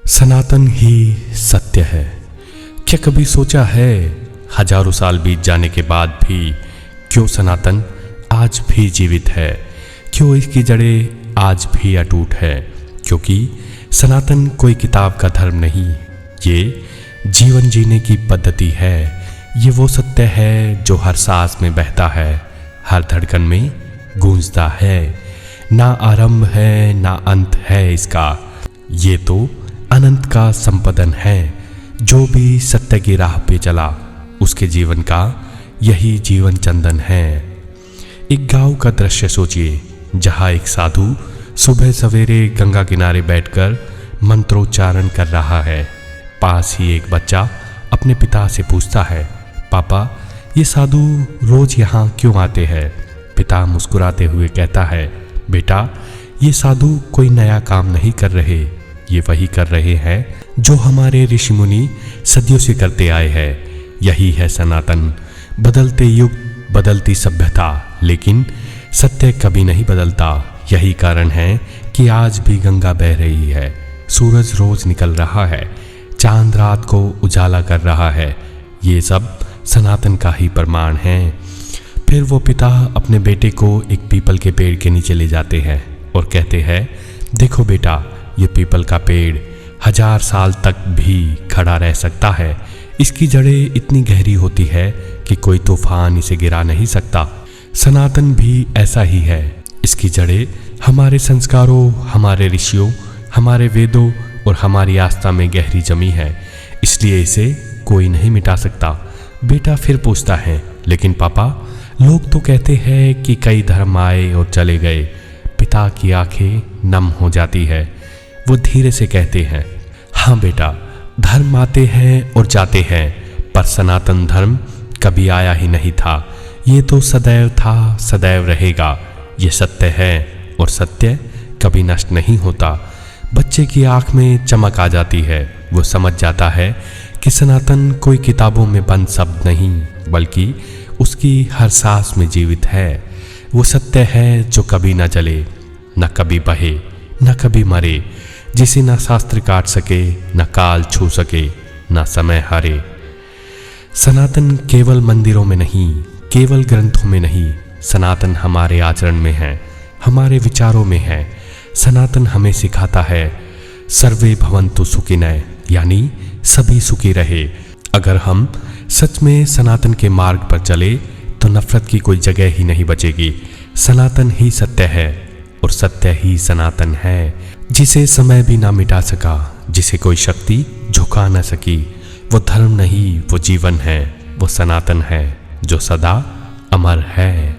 सनातन ही सत्य है। क्या कभी सोचा है हजारों साल बीत जाने के बाद भी क्यों सनातन आज भी जीवित है, क्यों इसकी जड़ें आज भी अटूट है? क्योंकि सनातन कोई किताब का धर्म नहीं, ये जीवन जीने की पद्धति है। ये वो सत्य है जो हर सांस में बहता है, हर धड़कन में गूंजता है। ना आरंभ है ना अंत है इसका, ये तो अनंत का संपदन है। जो भी सत्य की राह पे चला उसके जीवन का यही जीवन चंदन है। एक गांव का दृश्य सोचिए, जहां एक साधु सुबह सवेरे गंगा किनारे बैठकर मंत्रोच्चारण कर रहा है। पास ही एक बच्चा अपने पिता से पूछता है, पापा ये साधु रोज यहाँ क्यों आते हैं? पिता मुस्कुराते हुए कहता है, बेटा ये साधु कोई नया काम नहीं कर रहे, ये वही कर रहे हैं जो हमारे ऋषि मुनि सदियों से करते आए हैं। यही है सनातन। बदलते युग, बदलती सभ्यता, लेकिन सत्य कभी नहीं बदलता। यही कारण है कि आज भी गंगा बह रही है, सूरज रोज निकल रहा है, चांद रात को उजाला कर रहा है। ये सब सनातन का ही प्रमाण है। फिर वो पिता अपने बेटे को एक पीपल के पेड़ के नीचे ले जाते हैं और कहते हैं, देखो बेटा ये पीपल का पेड़ 1000 साल तक भी खड़ा रह सकता है। इसकी जड़ें इतनी गहरी होती है कि कोई तूफान इसे गिरा नहीं सकता। सनातन भी ऐसा ही है। इसकी जड़ें हमारे संस्कारों, हमारे ऋषियों, हमारे वेदों और हमारी आस्था में गहरी जमी है, इसलिए इसे कोई नहीं मिटा सकता। बेटा फिर पूछता है, लेकिन पापा लोग तो कहते हैं कि कई धर्म आए और चले गए। पिता की आंखें नम हो जाती है। वो धीरे से कहते हैं, हाँ बेटा धर्म आते हैं और जाते हैं, पर सनातन धर्म कभी आया ही नहीं था। ये तो सदैव था, सदैव रहेगा। ये सत्य है और सत्य कभी नष्ट नहीं होता। बच्चे की आंख में चमक आ जाती है। वो समझ जाता है कि सनातन कोई किताबों में बंद शब्द नहीं, बल्कि उसकी हर सांस में जीवित है। वो सत्य है जो कभी न जले, न कभी बहे, न कभी मरे, जिसे न शास्त्र काट सके, न काल छू सके, न समय हारे। सनातन केवल मंदिरों में नहीं, केवल ग्रंथों में नहीं, सनातन हमारे आचरण में है, हमारे विचारों में है। सनातन हमें सिखाता है सर्वे भवन्तु सुखिनः, यानी सभी सुखी रहे। अगर हम सच में सनातन के मार्ग पर चले तो नफरत की कोई जगह ही नहीं बचेगी। सनातन ही सत्य है और सत्य ही सनातन है, जिसे समय भी ना मिटा सका, जिसे कोई शक्ति झुका न सकी। वो धर्म नहीं, वो जीवन है, वो सनातन है जो सदा अमर है।